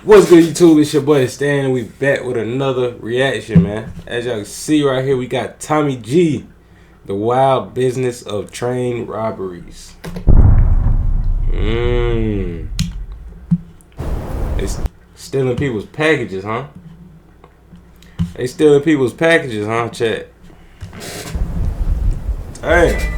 What's good, YouTube? It's your boy Stan. We back with another reaction, man. As y'all can see right here, we got Tommy G, The Wild Business of Train Robberies. They stealing people's packages, huh? They stealing people's packages, huh, chat? Hey.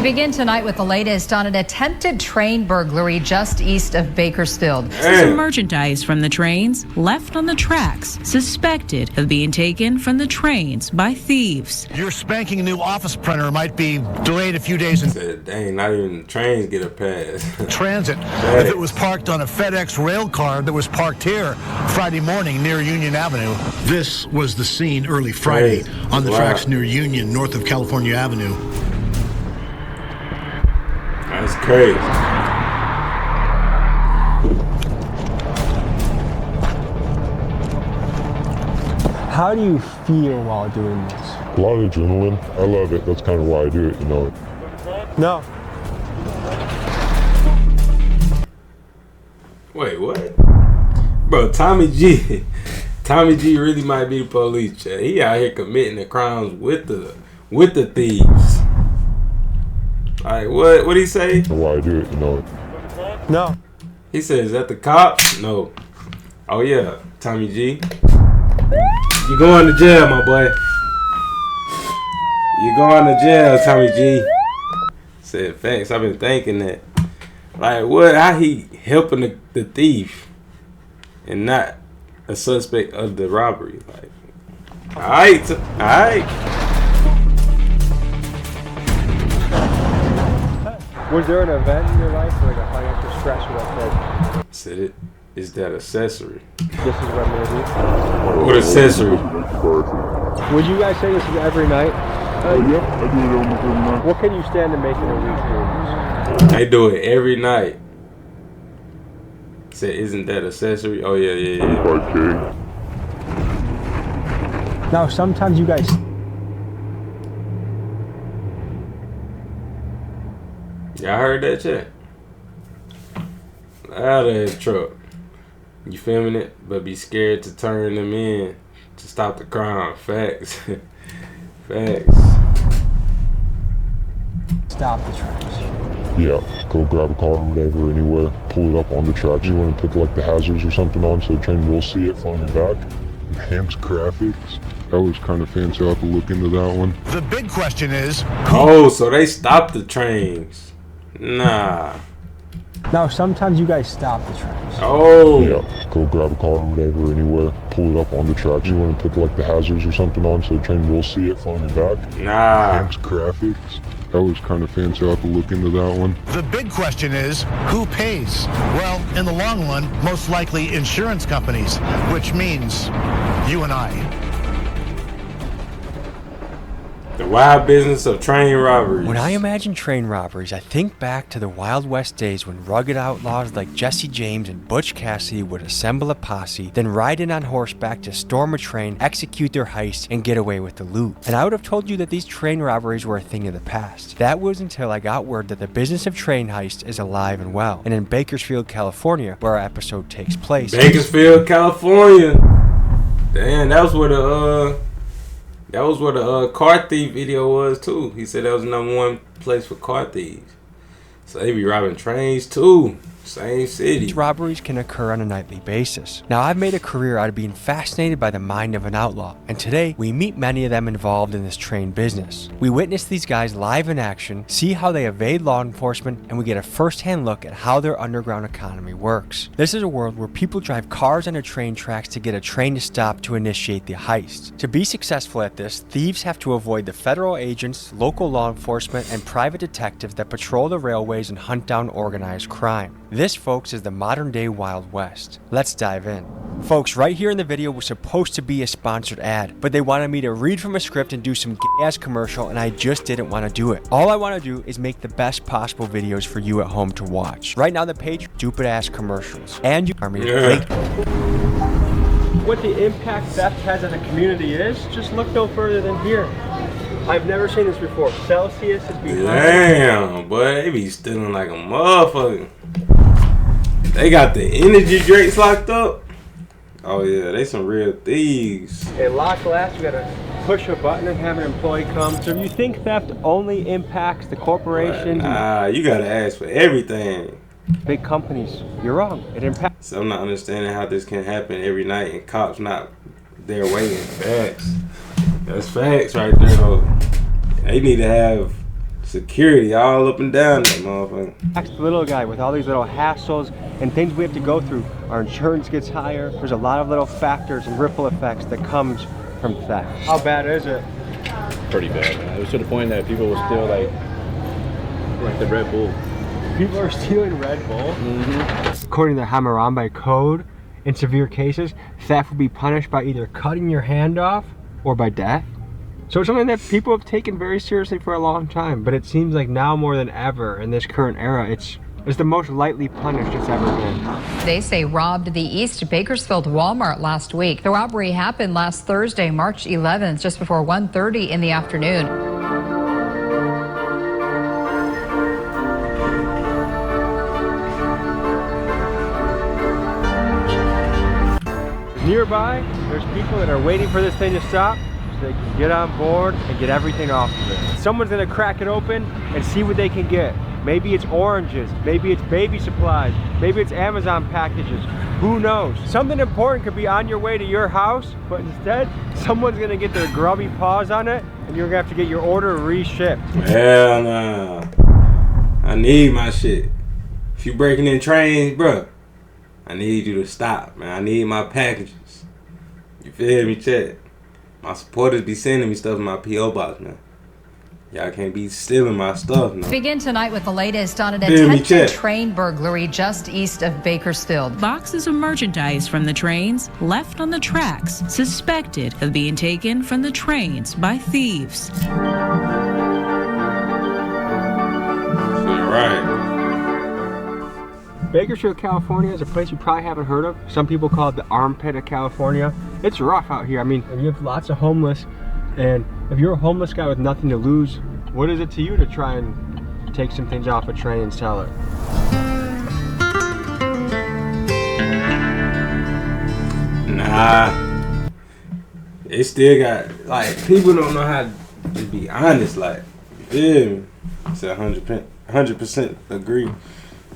Begin tonight with the latest on an attempted train burglary just east of Bakersfield. Some merchandise from the trains left on the tracks, suspected of being taken from the trains by thieves. Your spanking new office printer might be delayed a few days in Dang, not even the trains get a pass. transit if it was parked on a FedEx rail car that was parked here Friday morning near Union Avenue. This was the scene early Friday on the tracks near Union, north of California Avenue. That's crazy. How do you feel while doing this? A lot of adrenaline. I love it. That's kind of why I do it, you know. No. Wait, what? Bro, Tommy G really might be the police, chat. He out here committing the crimes with the thieves. Like, what he say? Why I do it, you know. No. He said, is that the cops? No. Oh yeah, Tommy G. You going to jail, my boy. You going to jail, Tommy G. Said, thanks, I've been thinking that. Like, what? How he helping the thief and not a suspect of the robbery? Like, alright. Was there an event in your life where like a financial stressor that said, Said it is that accessory. this is what I'm gonna What accessory? do? Would you guys say this is every night? Yep, I do it almost every night. What can you stand to make in a week doing this? They do it every night. Said, isn't that accessory? Oh yeah. 5K. Now, sometimes you guys... Y'all heard that, chat? Out of that truck. You filming it, but be scared to turn them in to stop the crime. Facts. Facts. Stop the trains. Yeah, go grab a car or whatever, anywhere, pull it up on the tracks. You want to put like the hazards or something on so the train will see it from the back. Enhanced graphics. That was kind of fancy. I'll have to look into that one. The big question is, Oh, so they stopped the trains. Nah. Now, sometimes you guys stop the trains. Oh. Yeah, go grab a car or whatever, anywhere, pull it up on the tracks. You want to put like the hazards or something on so the train will see it from the back. Nah. Enhanced graphics. That was kind of fancy. I'll have to look into that one. the big question is, who pays? Well, in the long run, most likely insurance companies, which means you and I. The Wild Business of Train Robberies. When I imagine train robberies, I think back to the Wild West days when rugged outlaws like Jesse James and Butch Cassidy would assemble a posse, then ride in on horseback to storm a train, execute their heist, and get away with the loot. And I would have told you that these train robberies were a thing of the past. That was until I got word that the business of train heist is alive and well. And in Bakersfield, California, where our episode takes place. Bakersfield, California. Damn, that was where the car thief video was too. He said that was the #1 place for car thieves. So they be robbing trains too. Same city. These robberies can occur on a nightly basis. Now, I've made a career out of being fascinated by the mind of an outlaw, and today we meet many of them involved in this train business. We witness these guys live in action, see how they evade law enforcement, and we get a first-hand look at how their underground economy works. This is a world where people drive cars onto train tracks to get a train to stop to initiate the heist. To be successful at this, thieves have to avoid the federal agents, local law enforcement, and private detectives that patrol the railways and hunt down organized crime. This, folks, is the modern day Wild West. Let's dive in. Folks, right here in the video was supposed to be a sponsored ad, but they wanted me to read from a script and do some gay-ass commercial, and I just didn't want to do it. All I want to do is make the best possible videos for you at home to watch. Right now, the page, stupid-ass commercials. And you are me. What the impact theft has on the community is, just look no further than here. I've never seen this before. Celsius is behind. Damn, boy, they be stealing like a motherfucker. They got the energy drinks locked up. Oh yeah, they some real thieves. Hey, lock glass, you gotta push a button and have an employee come. So if you think theft only impacts the corporations, Nah, you gotta ask for everything. big companies, you're wrong. It impacts. So I'm not understanding how this can happen every night and cops not there waiting. Facts. That's facts right there though. They need to have security all up and down that motherfucker. That's the little guy with all these little hassles and things we have to go through. Our insurance gets higher. There's a lot of little factors and ripple effects that comes from theft. How bad is it? Pretty bad, man. It was to the point that people were still like the Red Bull. People are stealing Red Bull? According to the Hammurabi Code, in severe cases, theft will be punished by either cutting your hand off or by death. So it's something that people have taken very seriously for a long time, but it seems like now more than ever in this current era, it's the most lightly punished it's ever been. They say robbed the East Bakersfield Walmart last week. The robbery happened last Thursday, March 11th, just before 1:30 in the afternoon. Nearby, there's people that are waiting for this thing to stop so they can get on board and get everything off of it. Someone's gonna crack it open and see what they can get. Maybe it's oranges, maybe it's baby supplies, maybe it's Amazon packages, who knows? Something important could be on your way to your house, but instead, someone's gonna get their grubby paws on it and you're gonna have to get your order reshipped. Hell nah. I need my shit. If you breaking in trains, bro, I need you to stop, man. I need my packages. You feel me, chat? My supporters be sending me stuff in my P.O. box, man. Y'all can't be stealing my stuff, man. Begin tonight with the latest on an Feel me, attempted chat? train burglary just east of Bakersfield. Boxes of merchandise from the trains left on the tracks, suspected of being taken from the trains by thieves. Right. Bakersfield, California is a place you probably haven't heard of. Some people call it the armpit of California. It's rough out here. I mean, you have lots of homeless, and if you're a homeless guy with nothing to lose, what is it to you to try and take some things off a train and sell it? Nah. They still got, like, people don't know how to be honest, like, you feel me? It's 100% agree.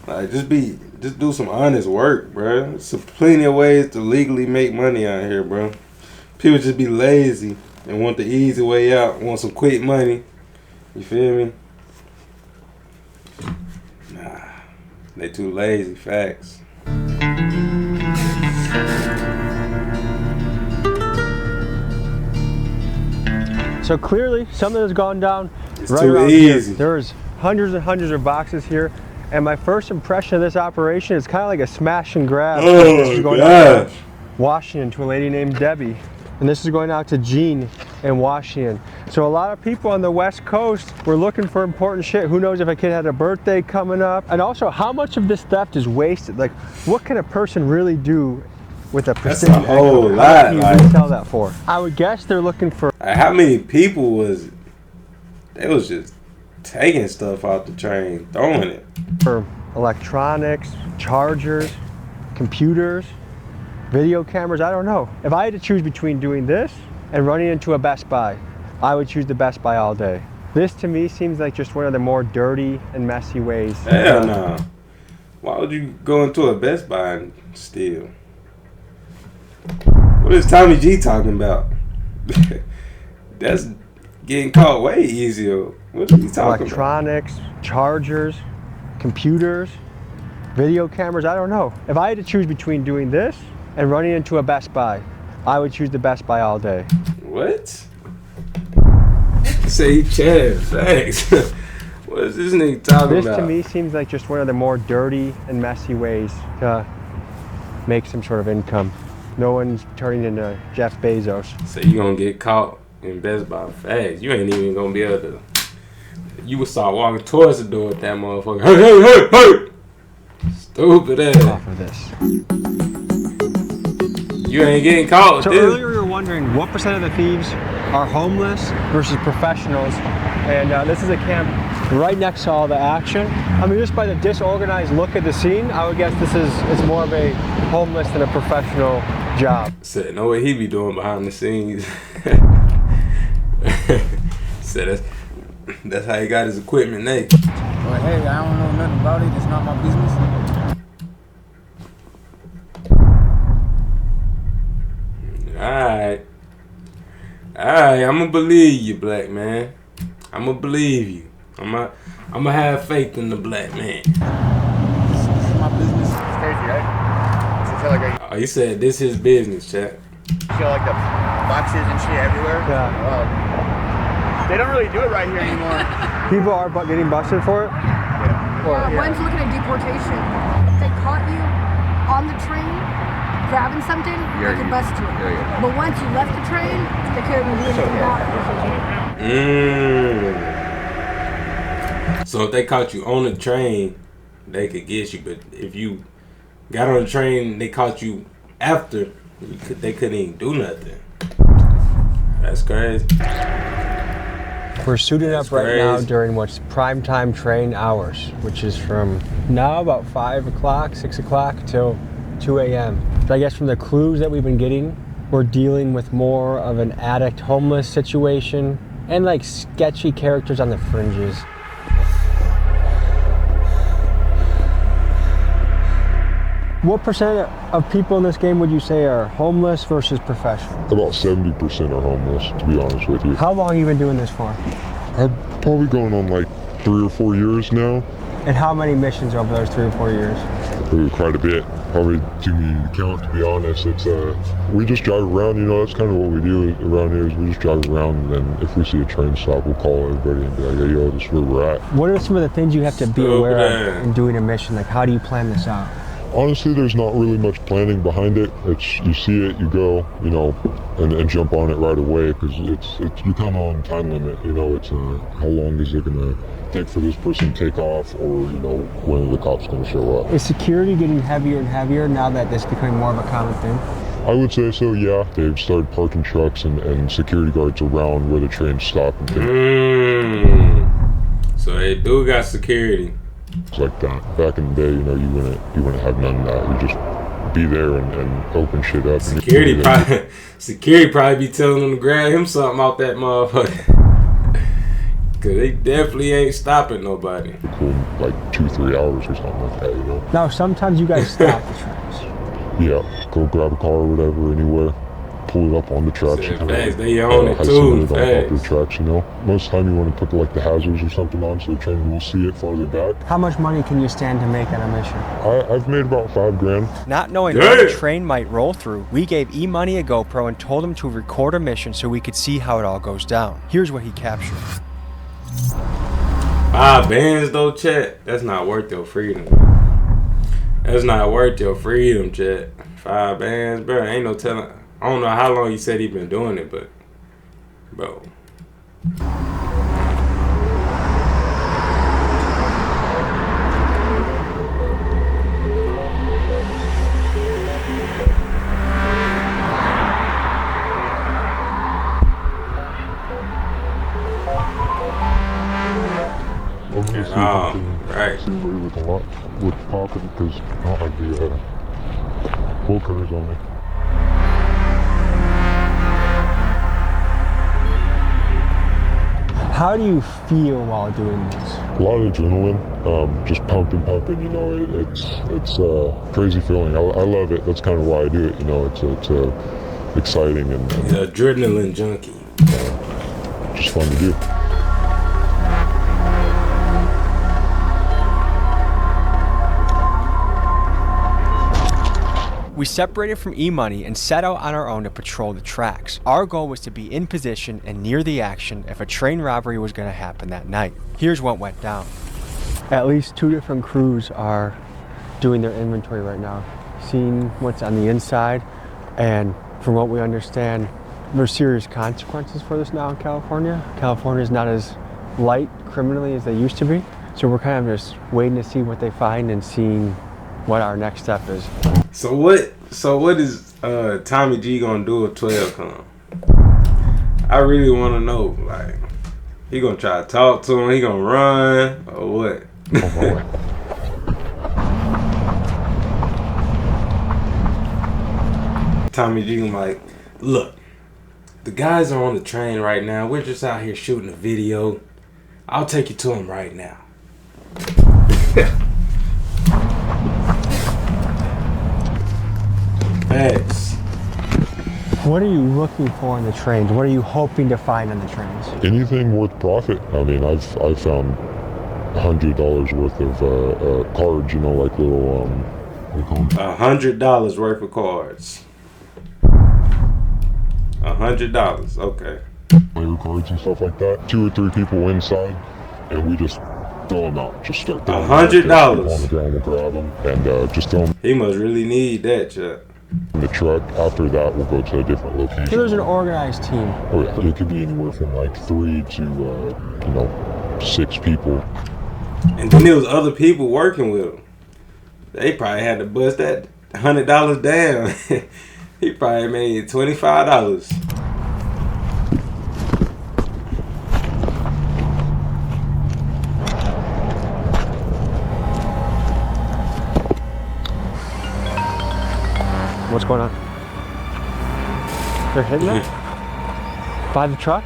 Like, just do some honest work, bro. There's plenty of ways to legally make money out here, bro. People just be lazy and want the easy way out, want some quick money. You feel me? Nah, they too lazy, facts. So clearly, something has gone down It's right too around easy. here. There's hundreds and hundreds of boxes here, and my first impression of this operation is kind of like a smash and grab. This is Oh, going out gosh. to Washington to a lady named Debbie, and this is going out to Jean in Washington. So a lot of people on the West Coast were looking for important shit. Who knows if a kid had a birthday coming up? And also, how much of this theft is wasted? Like, what can a person really do with a That's precision? a whole How lot, can you like- resell that for? I would guess they're looking for. Like, how many people was they was just taking stuff off the train, throwing it? For electronics, chargers, computers, video cameras, I don't know. If I had to choose between doing this and running into a Best Buy, I would choose the Best Buy all day. This to me seems like just one of the more dirty and messy ways. Hell no. Why would you go into a Best Buy and steal? What is Tommy G talking about? That's getting caught way easier. What are you talking about? Electronics, chargers, computers, video cameras, I don't know. If I had to choose between doing this and running into a Best Buy, I would choose the Best Buy all day. What? Say Chad, thanks. What is this nigga talking This about? to me seems like just one of the more dirty and messy ways to make some sort of income. No one's turning into Jeff Bezos. So you gonna get caught in Best Buy fast. You ain't even gonna be able to. You would start walking towards the door with that motherfucker. Hey, hey, hey, hey! Stupid ass. Off of this. You ain't getting caught with So this. earlier we were wondering what percent of the thieves are homeless versus professionals. And this is a camp right next to all the action. I mean, just by the disorganized look at the scene, I would guess it's more of a homeless than a professional job. Said, know what he be doing behind the scenes. Said that's how he got his equipment naked. Well, hey, I don't know nothing about it. It's not my business. Alright, I'ma believe you, black man. I'ma believe you. I'ma have faith in the black man. This is my business. It's crazy, right? So like Oh, you said this his business, chat. you see like the boxes and shit everywhere. Yeah. They don't really do it right here anymore. People are getting busted for it? One's looking at deportation. If they caught you on the train grabbing something, they could bust you. But once you left the train, they couldn't do anything about it. So if they caught you on the train, they could get you. But if you got on the train and they caught you after, they couldn't even do nothing. That's crazy. We're suited up right now during what's prime time train hours, which is from now about 5 o'clock, 6 o'clock till 2 a.m. So I guess from the clues that we've been getting, we're dealing with more of an addict homeless situation and like sketchy characters on the fringes. What percent of people in this game would you say are homeless versus professional? About 70% are homeless, to be honest with you. How long have you been doing this for? I'm probably going on like 3 or 4 years now. And how many missions over those 3 or 4 years? Quite a bit. Probably too many to count, to be honest. It's we just drive around, you know, that's kind of what we do around here is we just drive around, and then if we see a train stop, we'll call everybody and be like, hey, yo, this is where we're at. What are some of the things you have to be aware of in doing a mission? Like, how do you plan this out? Honestly, there's not really much planning behind it. It's you see it, you go, you know, and jump on it right away, because it's you kind of on time limit. You know, it's how long is it gonna take for this person to take off, or you know, when are the cops gonna show up? Is security getting heavier and heavier now that this is becoming more of a common thing? I would say so, yeah. They've started parking trucks and security guards around where the trains stop and things. So they do got security. It's like that. Back in the day, you know, you wouldn't have none of that. You just be there and open shit up. Security probably be telling them to grab him something out that motherfucker. Cause they definitely ain't stopping nobody. Cool, like 2-3 hours or something like that, you know. Now, sometimes you guys stop the trains. Yeah, go grab a car or whatever anywhere, pull it up on the tracks. They own it too. The tracks, you know. Most of the time you want to put like the hazards or something on so the train will see it farther back. How much money can you stand to make on a mission? I've made about $5,000. Not knowing where the train might roll through, we gave E-Money a GoPro and told him to record a mission so we could see how it all goes down. Here's what he captured. $5 though, chat. That's not worth your freedom. That's not worth your freedom, chat. $5, bro. Ain't no telling. I don't know how long he said he been doing it, but bro. Right. See where with a lot with popping because I don't have the full colors on me. How do you feel while doing this? A lot of adrenaline, just pumping, you know, it's a crazy feeling. I love it. That's kind of why I do it, you know, it's exciting and adrenaline junkie. Just fun to do. We separated from E-Money and set out on our own to patrol the tracks. Our goal was to be in position and near the action if a train robbery was going to happen that night. Here's what went down. At least 2 different crews are doing their inventory right now, seeing what's on the inside, and from what we understand, there's serious consequences for this now in California. California is not as light criminally as they used to be, so we're kind of just waiting to see what they find and seeing what our next step is. So what is Tommy G gonna do if 12 come? I really want to know, like, he gonna try to talk to him, he gonna run, or what? Tommy G gonna like, look, the guys are on the train right now. We're just out here shooting a video. I'll take you to him right now. Thanks. What are you looking for in the trains? What are you hoping to find on the trains? Anything worth profit. I mean, I've found $100 worth of cards, you know, like little what do you call them? $100 worth of cards. $100, okay. Player cards and stuff like that. 2 or 3 people inside, and we just throw them out. Just start throwing $100 on the ground, we'll grab them, and just throw them. He must really need that, Chuck. In the truck. After that, we'll go to a different location. So there's an organized team. Oh yeah, it could be anywhere from like 3 to 6 people. And then there was other people working with him. They probably had to bust that $100 down. He probably made $25. What's going on? They're hitting it? By the truck?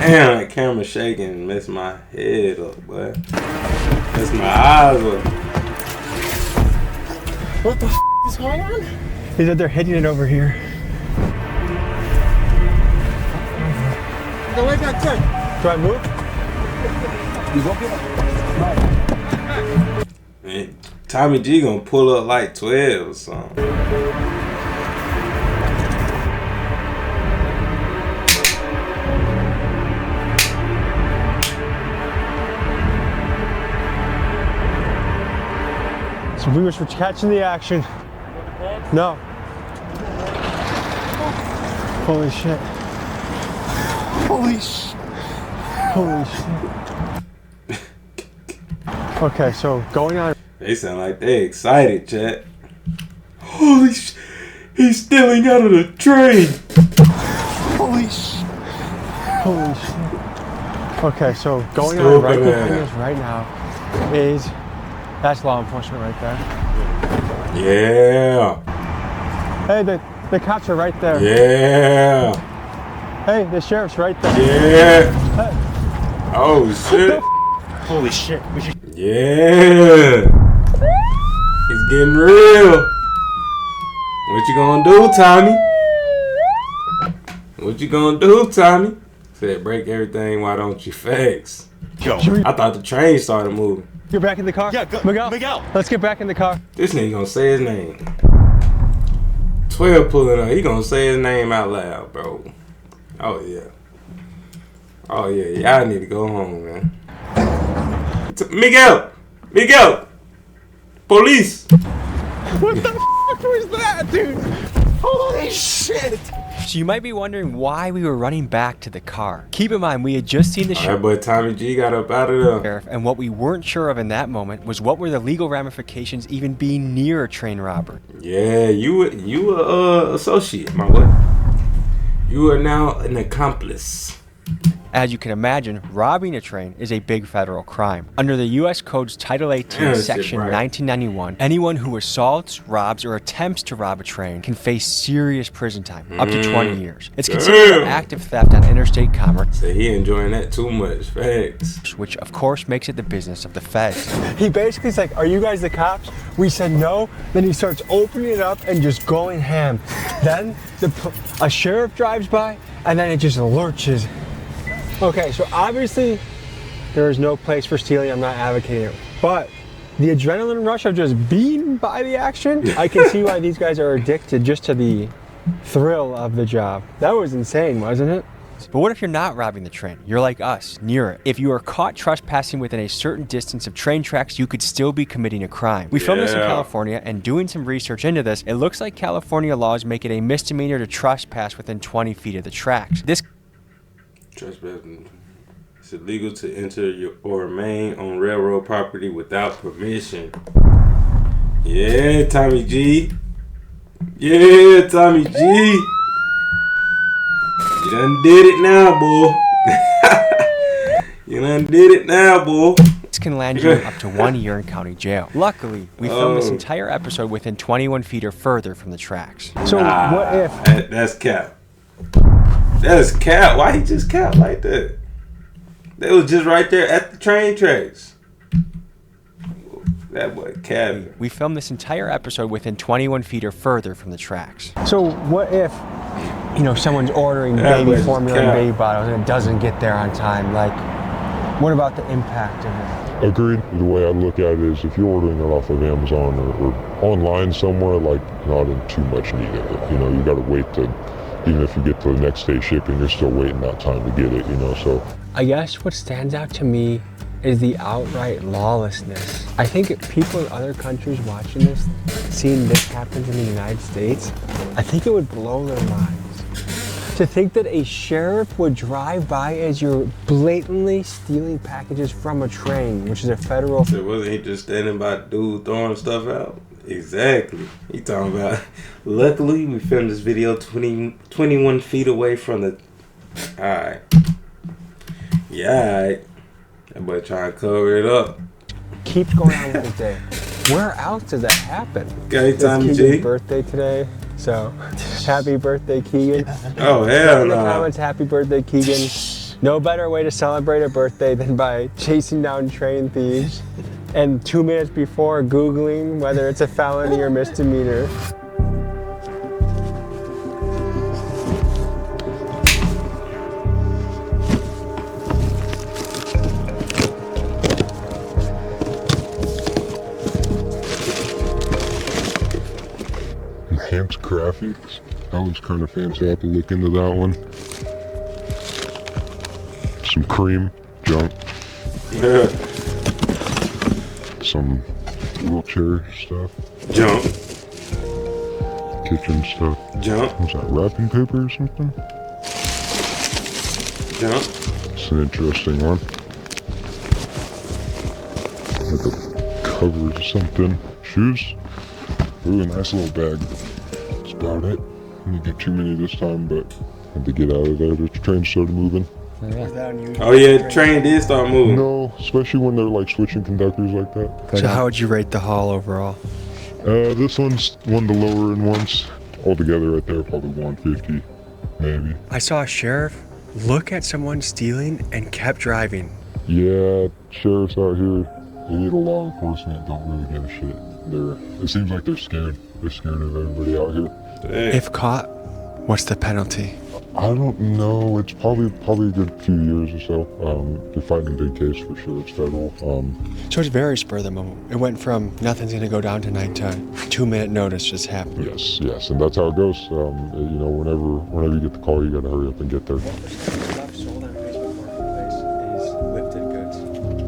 Damn, that camera shaking, messed my head up, boy. Messed my eyes up. What the f is going on? He said they're hitting it over here. The way back there. Do I move? Man, Tommy G gonna pull up like 12 or something. So we were catching the action. No. Holy shit. Holy shit. Holy shit. Okay, so going on. They sound like they excited, chat. Holy shit. He's stealing out of the train. Holy shit. Holy shit. Okay, so going on right behind us right now is, that's law enforcement right there. Yeah. Hey, the cops are right there. Yeah. Hey, the sheriff's right there. Yeah. Hey. Oh shit. Holy shit. We should. Yeah. It's getting real. What you gonna do, Tommy? What you gonna do, Tommy? Said break everything, why don't you facts? Yo. I thought the train started moving. Get back in the car? Yeah, go, Miguel. Let's get back in the car. This nigga gonna say his name. 12 pulling up, he gonna say his name out loud, bro. Oh yeah. Oh yeah, y'all need to go home, man. Miguel! Police! What the f was that, dude? Holy shit! So you might be wondering why we were running back to the car. Keep in mind, we had just seen the That boy Tommy G got up out of there. And what we weren't sure of in that moment was what were the legal ramifications even being near a train robbery. Yeah, you were associate, my boy. You are now an accomplice. As you can imagine, robbing a train is a big federal crime. Under the U.S. Code's Title 18, Section 1991, anyone who assaults, robs, or attempts to rob a train can face serious prison time, up to 20 years. It's considered an act of theft on interstate commerce. So he enjoying that too much, facts. Which, of course, makes it the business of the feds. He basically is like, are you guys the cops? We said no. Then he starts opening it up and just going ham. Then a sheriff drives by, and then it just lurches. Okay, so obviously there is no place for stealing. I'm not advocating it. But the adrenaline rush of just being by the action, I can see why these guys are addicted just to the thrill of the job. That was insane, wasn't it? But what if you're not robbing the train? You're like us, near it. If you are caught trespassing within a certain distance of train tracks, you could still be committing a crime. We filmed this in California, and doing some research into this, it looks like California laws make it a misdemeanor to trespass within 20 feet of the tracks. This Trespassing. It's illegal to enter or remain on railroad property without permission. Yeah, Tommy G. Yeah, Tommy G. You done did it now, boy. You done did it now, boy. This can land you up to 1 year in county jail. Luckily, we filmed this entire episode within 21 feet or further from the tracks. So what if... That's cap. That's cap. Why he just cap like that? They was just right there at the train tracks. That boy cap. We filmed this entire episode within 21 feet or further from the tracks. So what if, you know, someone's ordering baby formula and baby bottles and it doesn't get there on time? Like, what about the impact of it? Agreed. The way I look at it is if you're ordering it off of Amazon or online somewhere, like, not in too much need of it. You know, you got to wait to, even if you get to the next day shipping, you're still waiting that time to get it, you know, so. I guess what stands out to me is the outright lawlessness. I think people in other countries watching this, seeing this happen in the United States, I think it would blow their minds. To think that a sheriff would drive by as you're blatantly stealing packages from a train, which is a federal... So wasn't he just standing by the dude throwing stuff out? Exactly. He talking about, luckily we filmed this video 21 feet away from the... Alright. Yeah, alright. That boy trying to cover it up. Keeps going on with the day. Where else does that happen? Okay, Tommy G. Keegan's birthday today, so happy birthday, Keegan. Oh, hell no. Comments, happy birthday, Keegan. No better way to celebrate a birthday than by chasing down train thieves and 2 minutes before Googling whether it's a felony or misdemeanor. Enhanced graphics. That was kind of fancy. I have to look into that one. Some cream, junk. Some wheelchair stuff. Junk. Kitchen stuff. Junk. Was that wrapping paper or something? Junk. It's an interesting one. Like a cover or something. Shoes. Ooh, a nice little bag. That's about it. Didn't get too many this time, but had to get out of there. The train started moving. Oh yeah, the train did start moving. No, especially when they're like switching conductors like that. So how would you rate the haul overall? This one's one of the lower end ones. Altogether right there, probably 150, maybe. I saw a sheriff look at someone stealing and kept driving. Yeah, sheriffs out here, they need a law enforcement, don't really give a shit. It seems like they're scared. They're scared of everybody out here. Dang. If caught, what's the penalty? I don't know. It's probably a good few years or so. They're fighting a big case for sure. It's federal. So it's very spur of the moment. It went from nothing's gonna go down tonight to 2 minute notice just happened. Yes, and that's how it goes. You know, whenever you get the call, you gotta hurry up and get there.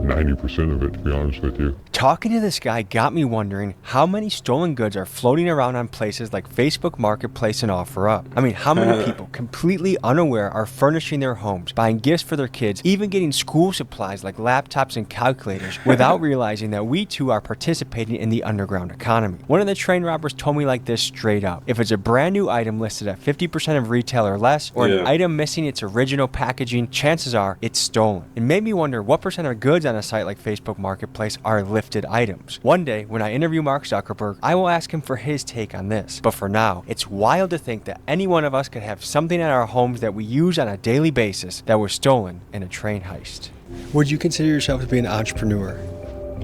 90% of it, to be honest with you. Talking to this guy got me wondering how many stolen goods are floating around on places like Facebook Marketplace and OfferUp. I mean, how many people completely unaware are furnishing their homes, buying gifts for their kids, even getting school supplies like laptops and calculators without realizing that we too are participating in the underground economy. One of the train robbers told me like this straight up: if it's a brand new item listed at 50% of retail or less, or an item missing its original packaging, chances are it's stolen. It made me wonder what percent of goods on a site like Facebook Marketplace are lifted items. One day, when I interview Mark Zuckerberg, I will ask him for his take on this. But for now, it's wild to think that any one of us could have something in our homes that we use on a daily basis that was stolen in a train heist. Would you consider yourself to be an entrepreneur?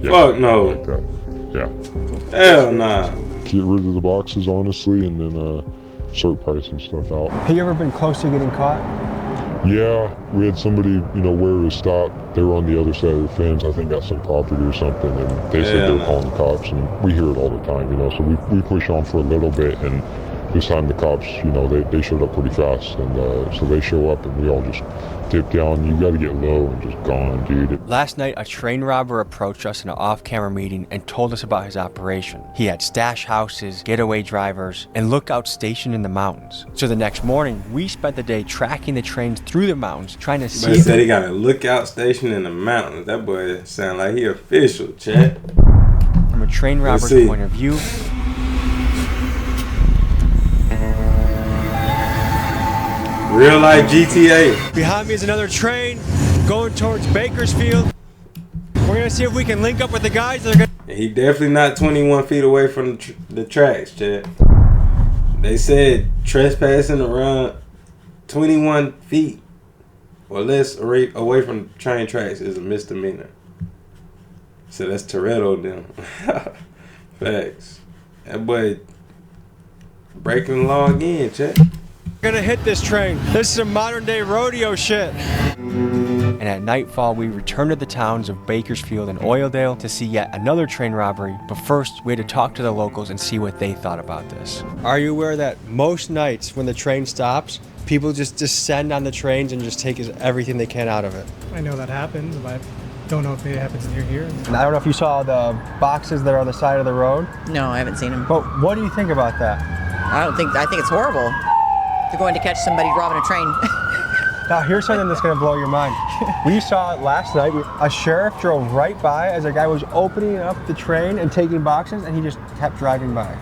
Yeah, fuck no. Like that. Yeah. Hell nah. Get rid of the boxes, honestly, and then start pricing stuff out. Have you ever been close to getting caught? Yeah, we had somebody, you know, where it was stopped. They were on the other side of the fence, I think got some property or something, and they said they were calling the cops, and we hear it all the time, you know, so we push on for a little bit, and this time the cops, you know, they showed up pretty fast, and so they show up and we all just dip down. You got to get low and just gone, dude. Last night, a train robber approached us in an off-camera meeting and told us about his operation. He had stash houses, getaway drivers, and lookouts stationed in the mountains. So the next morning, we spent the day tracking the trains through the mountains, trying to see. But he said he got a lookout station in the mountains. That boy sound like he official, chat. From a train robber's point of view, real life GTA. Behind me is another train going towards Bakersfield. We're gonna see if we can link up with the guys that are gonna. He definitely not 21 feet away from the tracks, chat. They said trespassing around 21 feet or less away from train tracks is a misdemeanor. So that's Toretto them. Facts. That boy breaking the law again, chat. We're gonna hit this train. This is a modern day rodeo shit. And at nightfall, we returned to the towns of Bakersfield and Oildale to see yet another train robbery. But first, we had to talk to the locals and see what they thought about this. Are you aware that most nights when the train stops, people just descend on the trains and just take everything they can out of it? I know that happens, but I don't know if it happens near here. And I don't know if you saw the boxes that are on the side of the road. No, I haven't seen them. But what do you think about that? I think it's horrible. They're going to catch somebody robbing a train. Now, here's something that's going to blow your mind. We saw it last night. A sheriff drove right by as a guy was opening up the train and taking boxes, and he just kept driving by.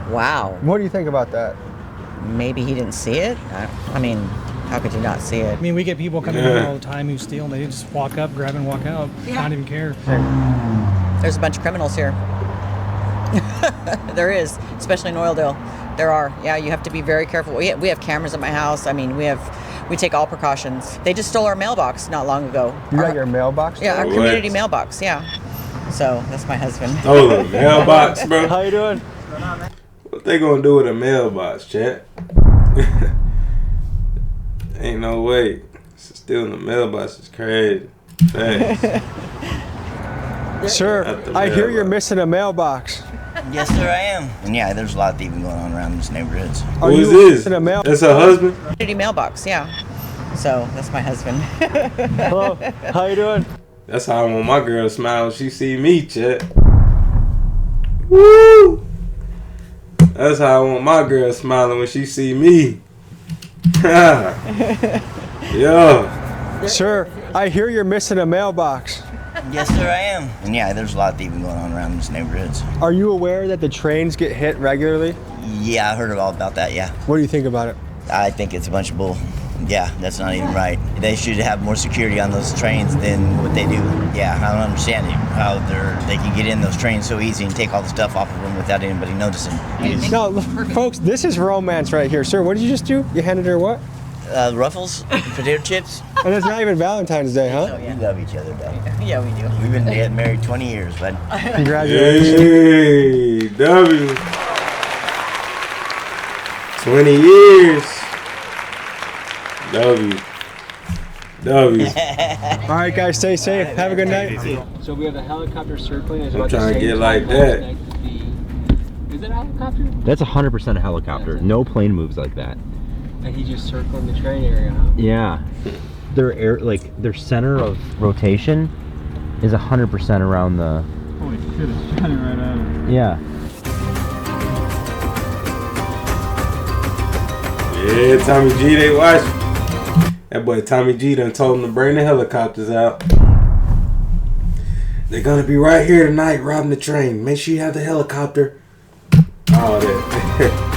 Wow. What do you think about that? Maybe he didn't see it? I mean, how could you not see it? I mean, we get people coming in all the time who steal, and they just walk up, grab and walk out, not even care. There's a bunch of criminals here. There is, especially in Oildale. There are. Yeah, you have to be very careful. We have cameras at my house. I mean, we take all precautions. They just stole our mailbox not long ago. You got your mailbox? Yeah, our community mailbox, yeah. So, that's my husband. Oh, the mailbox, bro. How you doing? What they gonna do with a mailbox, chat? Ain't no way. Stealing the mailbox is crazy. Thanks. Sir, I hear you're missing a mailbox. Yes, sir, I am. And yeah, there's a lot of thieving going on around this neighborhoods. Who is this? That's her husband? Community mailbox, yeah. So, that's my husband. Hello, how you doing? That's how I want my girl to smile when she see me, chat. Woo! That's how I want my girl smiling when she see me. Yo. Sir, I hear you're missing a mailbox. Yes, sir, I am. And yeah, there's a lot of thieving going on around this neighborhoods. Are you aware that the trains get hit regularly? Yeah, I heard all about that, yeah. What do you think about it? I think it's a bunch of bull. Yeah, that's not even right. They should have more security on those trains than what they do. Yeah, I don't understand how they can get in those trains so easy and take all the stuff off of them without anybody noticing. No, look, folks, this is romance right here. Sir, what did you just do? You handed her what? Ruffles, potato chips. And it's not even Valentine's Day, huh? Oh, yeah. We love each other, buddy. Yeah, we do. We've been married 20 years, bud. Congratulations. Hey, W. 20 years. W. All right, guys, stay safe. Have a good night. So we have a helicopter circling. I'm trying to get like that. Is it a helicopter? That's 100% a helicopter. No plane moves like that. And he's just circling the train area, huh? Yeah. Their center of rotation is 100% around the. Holy shit, it's shining right at him. Yeah. Yeah, Tommy G, they watch. That boy Tommy G done told him to bring the helicopters out. They're gonna be right here tonight robbing the train. Make sure you have the helicopter. All that.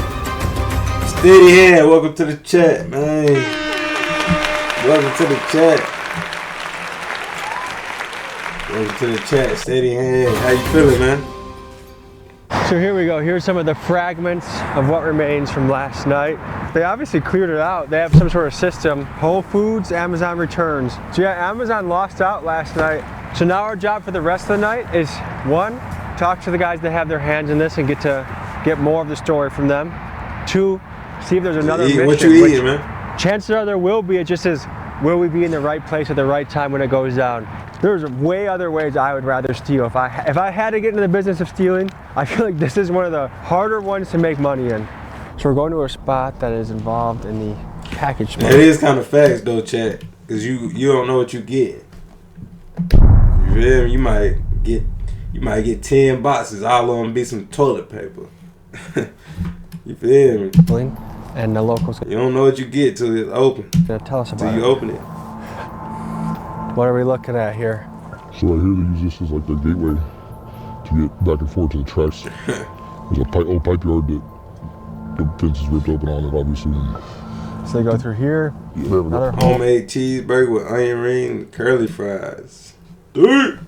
Steady hand, welcome to the chat, man. Welcome to the chat. Welcome to the chat, steady hand. How you feeling, man? So here we go. Here's some of the fragments of what remains from last night. They obviously cleared it out. They have some sort of system. Whole Foods, Amazon returns. So yeah, Amazon lost out last night. So now our job for the rest of the night is, one, talk to the guys that have their hands in this and get more of the story from them. Two, see if there's another mission. What you eating, man? Chances are there will be. It just is, will we be in the right place at the right time when it goes down? There's way other ways I would rather steal. If I had to get into the business of stealing, I feel like this is one of the harder ones to make money in. So we're going to a spot that is involved in the package spot. It is kind of facts though, chat, because you don't know what you get. You feel me? You might get 10 boxes. All of them be some toilet paper. You feel me? And the locals. You don't know what you get till it's open. Gonna tell us about till it. you open it. What are we looking at here? So I hear they use this as like the gateway to get back and forth to the tracks. There's a old pipe yard that the fence is ripped open on it, obviously. So they go through here. Yeah, another homemade cheeseburger with onion ring and curly fries. Dude,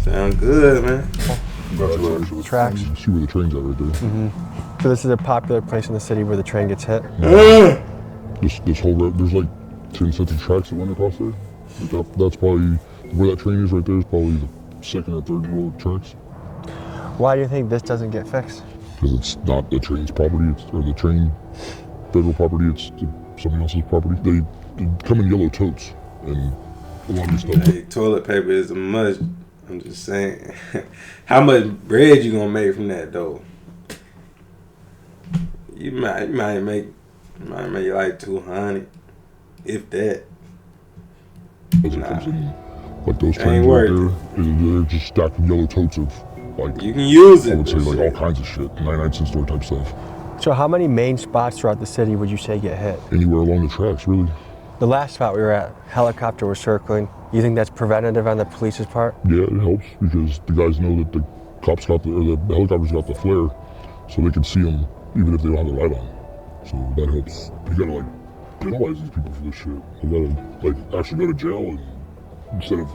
sound good, man. Tracks. You see where the train's at right there. So this is a popular place in the city where the train gets hit. This whole road, there's like 10 sets of tracks that went across there. That's probably where that train is right there. Is probably the second or third row of tracks. Why do you think this doesn't get fixed? Because it's not the train's property, or the train federal property. It's somebody else's property. They come in yellow totes, and a lot of this stuff. Hey, toilet paper is a must. I'm just saying. How much bread you gonna make from that though? You might make like 200, if that. Like those trains right there, they're just stacked with yellow totes of like. You can use it. I would say like all kinds of shit, 99-cent store type stuff. So how many main spots throughout the city would you say get hit? Anywhere along the tracks, really. The last spot we were at, helicopter was circling. You think that's preventative on the police's part? Yeah, it helps because the guys know that the cops got the helicopters got the flare, so they can see them even if they don't have the light on. So that helps. You gotta like penalize these people for this shit. You gotta like actually go to jail and instead of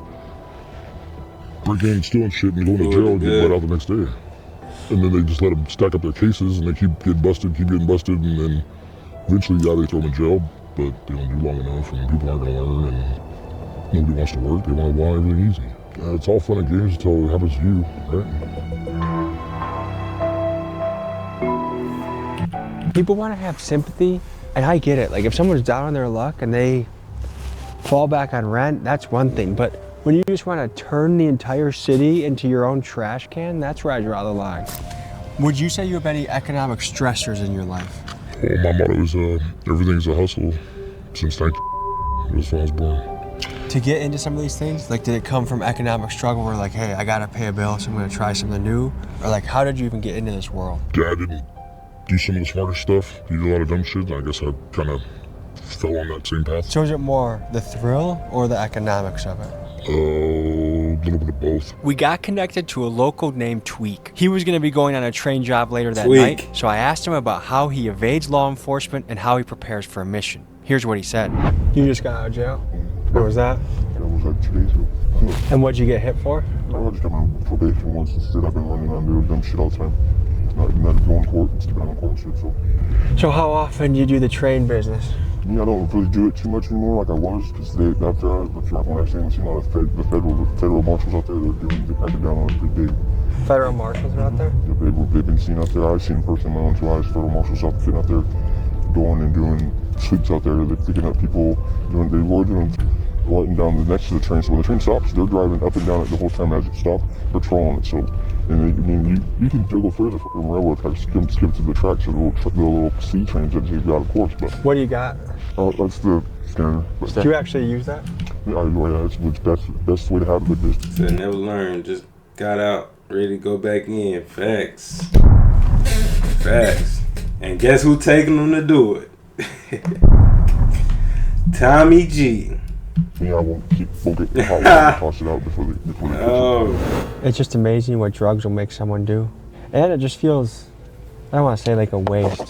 breaking and stealing shit and going to jail and getting let out the next day. And then they just let them stack up their cases and they keep getting busted, and then eventually, yeah, they throw them in jail, but they don't do long enough and people aren't gonna learn and nobody wants to work. They want everything easy. It's all fun and games until it happens to you, right? People want to have sympathy, and I get it. Like if someone's down on their luck and they fall back on rent, that's one thing. But when you just want to turn the entire city into your own trash can, that's where I draw the line. Would you say you have any economic stressors in your life? Well, my motto is everything's a hustle since when I was born. To get into some of these things, like did it come from economic struggle where like, hey, I gotta pay a bill, so I'm gonna try something new? Or like, how did you even get into this world? Dad didn't do some of the smarter stuff. He did a lot of dumb shit, and I guess I kind of fell on that same path. So is it more the thrill or the economics of it? A little bit of both. We got connected to a local named Tweak. He was going to be going on a train job later that Tweak. night, so I asked him about how he evades law enforcement and how he prepares for a mission. Here's what he said. You just got out of jail? What was that? That was like 2 days ago. And what'd you get hit for? I just got my probation once. Instead, I've been running around doing dumb shit all the time. Not going to court, it's been on court shit, So how often do you do the train business? Yeah, I don't really do it too much anymore like I was, because when I seen all the federal marshals out there, they're cracking down on it pretty big. Federal marshals are out there? They've been seen out there. I've seen in person my own 2 eyes, federal marshals out there going and doing sweeps out there. They're picking up people, lighting down the next to the train. So when the train stops, they're driving up and down it the whole time as it stops, patrolling it. So, and you can go further from railroad tracks, skip to the tracks, or the little C trains that you got, of course. But what do you got? Oh, that's the scanner. Do you actually use that? Yeah, that's the best way to have it like this. So never learned, just got out, ready to go back in. Facts. Facts. And guess who taking them to do it? Tommy G. Yeah, I won't get hot and toss it out before they It's just amazing what drugs will make someone do. And it just feels, I don't want to say like a waste,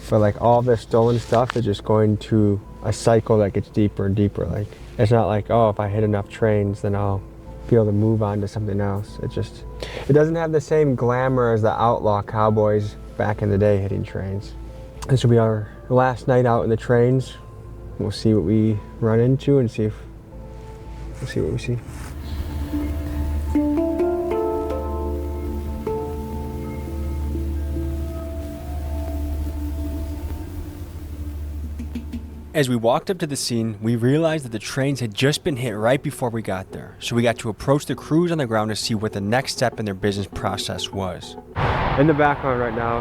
but like all this stolen stuff is just going to a cycle that gets deeper and deeper. Like it's not like, oh, if I hit enough trains, then I'll be able to move on to something else. It doesn't have the same glamour as the outlaw cowboys back in the day hitting trains. This will be our last night out in the trains. We'll see what we run into and we'll see what we see. As we walked up to the scene, we realized that the trains had just been hit right before we got there. So we got to approach the crews on the ground to see what the next step in their business process was. In the background right now,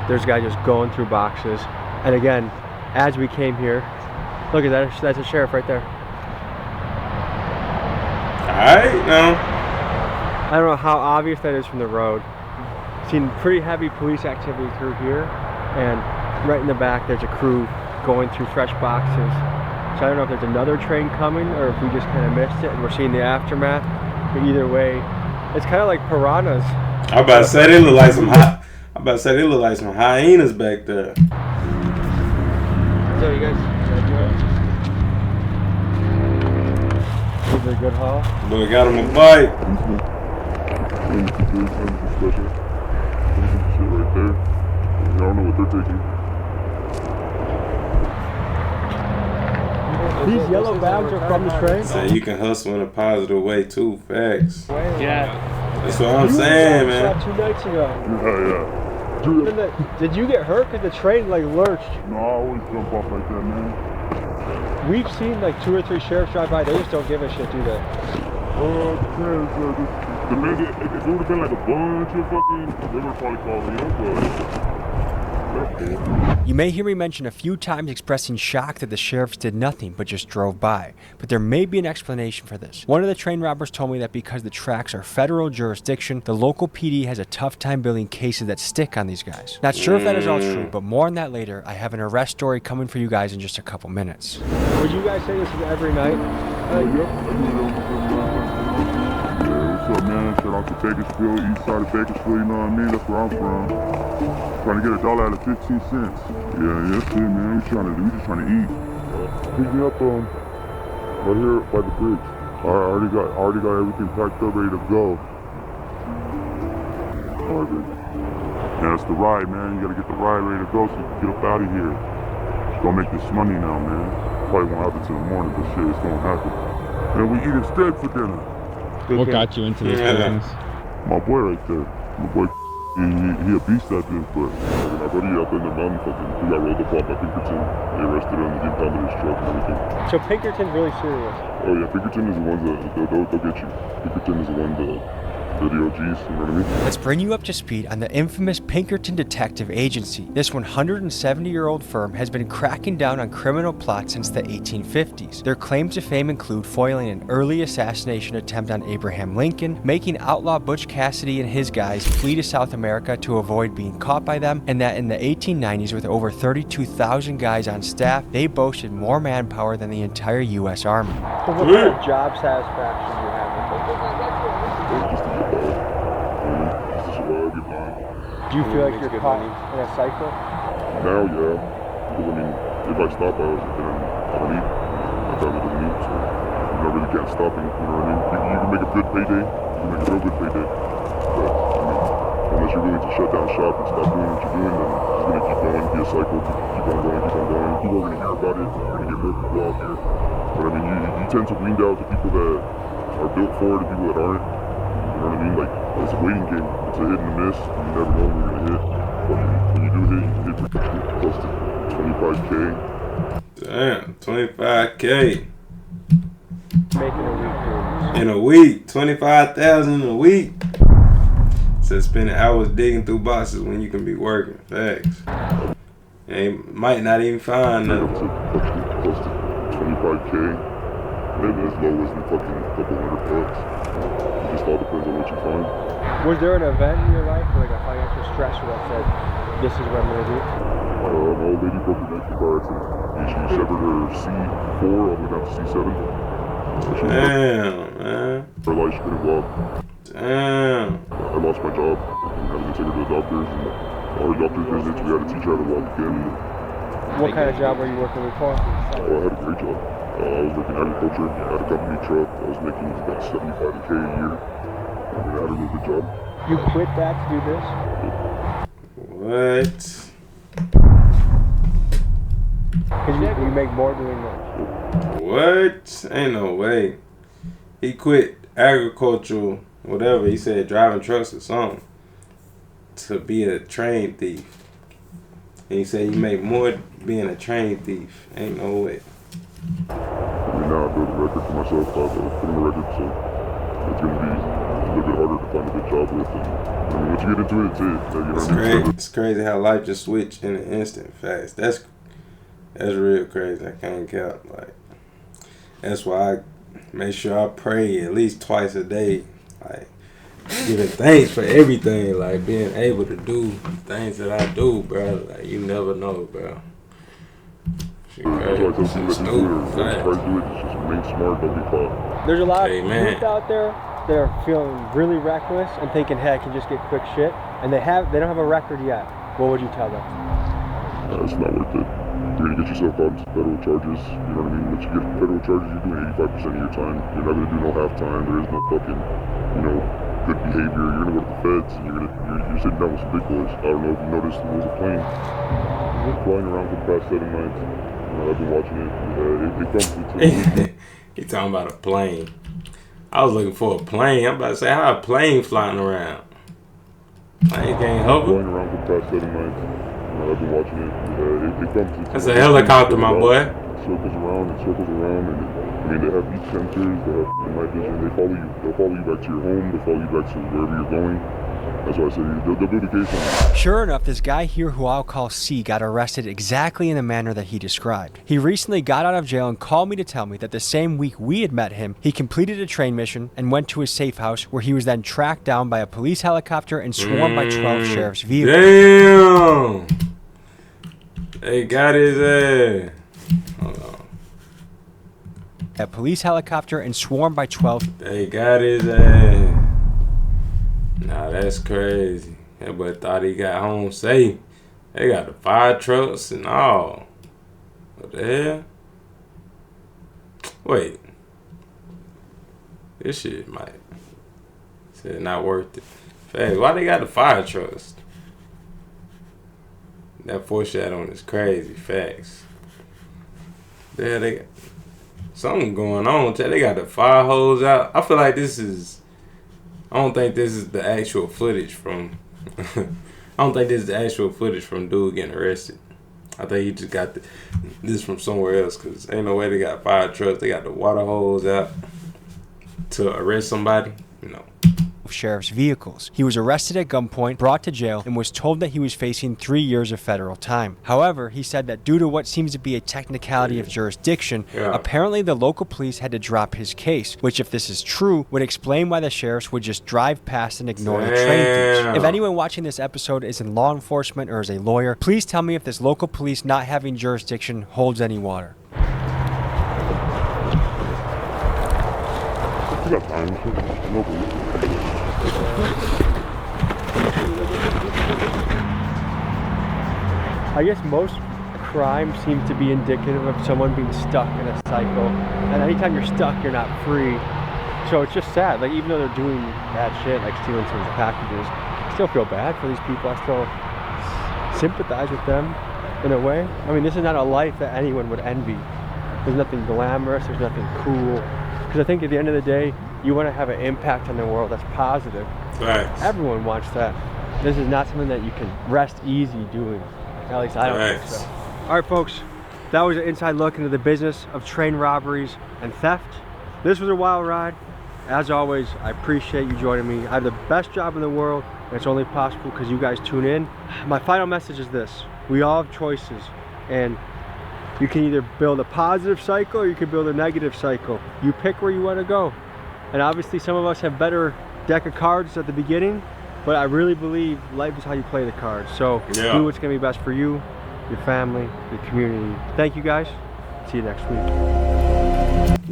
there's a guy just going through boxes. And again, as we came here, look at that, that's a sheriff right there. Alright, now. I don't know how obvious that is from the road. Seen pretty heavy police activity through here, and right in the back there's a crew going through fresh boxes. So I don't know if there's another train coming or if we just kind of missed it and we're seeing the aftermath. But either way, it's kind of like piranhas. I'm about to say they look like some hyenas back there. So you guys give it a good haul. Boy, got him a bite. Right there. I don't know what they're taking. These yellow bags are from the train? So you can hustle in a positive way too, facts. Yeah. That's what I'm saying, man. Shot 2 nights ago. Yeah. Dude, did you get hurt because the train like lurched? No, I always jump off like that, man. We've seen like 2 or 3 sheriffs drive by, they just don't give a shit, do they? If it would have been like a bunch of fucking, they would have probably called me up, but You may hear me mention a few times expressing shock that the sheriffs did nothing but just drove by, but there may be an explanation for this. One of the train robbers told me that because the tracks are federal jurisdiction, the local PD has a tough time building cases that stick on these guys. Not sure if that is all true, but more on that later. I have an arrest story coming for you guys in just a couple minutes. Would you guys say this is every night? What's up, man? Shout out to Bakersfield, east side of Bakersfield, you know what I mean? That's where I'm from. Trying to get $1 out of 15 cents. Yeah, that's it, man. We just trying to eat. Pick me up right here by the bridge. I already got everything packed up, ready to go. Yeah, that's the ride, man. You gotta get the ride ready to go so you can get up out of here. Just gonna make this money now, man. Probably won't happen till the morning, but shit, it's gonna happen. And we eat instead for dinner. What got you into this business? My boy right there. My boy, he a beast at this, but my buddy out there in the mountain, he got rolled up by Pinkerton. They arrested him, they impounded his truck and everything. So Pinkerton's really serious? Oh yeah, Pinkerton is the ones that, they'll get you. Pinkerton is the one that, the OGs, you know what I mean? Let's bring you up to speed on the infamous Pinkerton Detective Agency. This 170-year-old firm has been cracking down on criminal plots since the 1850s. Their claims to fame include foiling an early assassination attempt on Abraham Lincoln, making outlaw Butch Cassidy and his guys flee to South America to avoid being caught by them, and that in the 1890s, with over 32,000 guys on staff, they boasted more manpower than the entire U.S. Army. So what kind of job satisfaction do you have with it? Do you feel like you're caught in a cycle? Now, yeah. Because, I mean, if I stop, I don't eat. My family doesn't eat, so you really can't stop me, you know what I mean? You can make a good payday, you can make a real good payday, but, I mean, unless you're willing to shut down shop and stop doing what you're doing, then it's going to keep going, be a cycle, keep on going. People are going to hear about it, you're going to get more people out here. But, I mean, you tend to weed out the people that are built for it, the people that aren't. You know what I mean? Like, it's a waiting game. It's a hit and a miss. You never know when you're going to hit. But when you do hit, you can hit close to 25K. Damn, 25K. Making a week. In a week, 25,000 in a week. So spending hours digging through boxes when you can be working. Facts. And might not even find nothing. Close to 25K. Maybe as low as fucking a couple $100. It just all depends on what you find. Was there an event in your life, like a financial stressor that said, this is what I'm going to do? My old lady broke her neck in a car accident. She severed her C4 all the way down to C7. Damn, man. Her life, she couldn't walk. Damn. I lost my job. I had to take her to the doctors. And all her doctor's visits, we had to teach her how to walk again. What kind of job were you working with for? Oh, I had a great job. I was working agriculture. I had a company truck. I was making about $75K a year. I had a real good job. You quit that to do this? What? Because you make more doing this. What? Ain't no way. He quit agricultural, whatever. He said driving trucks or something to be a train thief. And he said you make more being a train thief. Ain't no way. I mean, now I built a record for myself. I put in a record, so it's gonna be little bit harder to find a good job with. And I mean, once you get into it, it's it. Like, you know what I mean? It's crazy how life just switched in an instant. Facts. That's real crazy. I can't count. Like, that's why I make sure I pray at least twice a day. Like, giving thanks for everything. Like, being able to do things that I do, bro. Like, you never know, bro. That's why I tell people that do it, try to do it, just remain smart, don't be caught. There's a lot of youth out there that are feeling really reckless and thinking, hey, I can just get quick shit, and they don't have a record yet. What would you tell them? It's not worth it. You're gonna get yourself out into federal charges. You know what I mean? Once you get federal charges, you're doing 85% of your time. You're not gonna do no half time. There is no fucking, good behavior. You're gonna go to the feds, and you're sitting down with some big boys. I don't know if you noticed, there was a plane flying around for the past 7 nights. I've been watching it. It comes to He talking about a plane. I was looking for a plane. I'm about to say, how a plane flying around? Plane can't hover. Flying around for the past 7 nights. I've been watching it. It comes to That's a helicopter, my boy. Circles around and circles around, and I mean, they have heat sensors, they have night vision. They follow you. They'll follow you back to your home. They'll follow you back to wherever you're going. That's why I said they'll build a case on it. Sure enough, this guy here who I'll call C got arrested exactly in the manner that he described. He recently got out of jail and called me to tell me that the same week we had met him, he completed a train mission and went to his safe house, where he was then tracked down by a police helicopter and swarmed by 12 sheriff's vehicles. Damn! They got his ass. Hold on. A police helicopter and swarmed by 12. They got his ass. Nah, that's crazy. That boy thought he got home safe. They got the fire trucks and all. What the hell? Wait. This shit might. Said not worth it. Fact, why they got the fire trucks? That foreshadowing is crazy. Facts. Yeah, they got something going on. They got the fire hose out. I feel like this is. I don't think this is the actual footage from. I don't think this is the actual footage from dude getting arrested. I think he just got this from somewhere else, because ain't no way they got fire trucks. They got the water hose out to arrest somebody. Sheriff's vehicles. He was arrested at gunpoint, brought to jail, and was told that he was facing 3 years of federal time. However, he said that due to what seems to be a technicality of jurisdiction, apparently the local police had to drop his case, which, if this is true, would explain why the sheriffs would just drive past and ignore the train thieves. If anyone watching this episode is in law enforcement or is a lawyer, please tell me if this local police not having jurisdiction holds any water. You got time. No police. I guess most crimes seem to be indicative of someone being stuck in a cycle, and anytime you're stuck, you're not free. So it's just sad. Like, even though they're doing bad shit, like stealing someone's packages, I still feel bad for these people. I still sympathize with them in a way. I mean, this is not a life that anyone would envy. There's nothing glamorous, there's nothing cool. Because I think at the end of the day, you want to have an impact on the world that's positive. Right. Everyone wants that. This is not something that you can rest easy doing. At least I don't think so. All right, folks, that was an inside look into the business of train robberies and theft. This was a wild ride. As always, I appreciate you joining me. I have the best job in the world, and it's only possible because you guys tune in. My final message is this: we all have choices, and you can either build a positive cycle or you can build a negative cycle. You pick where you want to go. And obviously some of us have better deck of cards at the beginning, but I really believe life is how you play the cards. So do what's going to be best for you, your family, your community. Thank you guys. See you next week.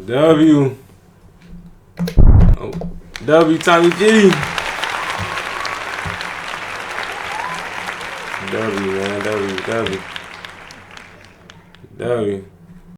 W. Oh, W Tommy G. W, man. W.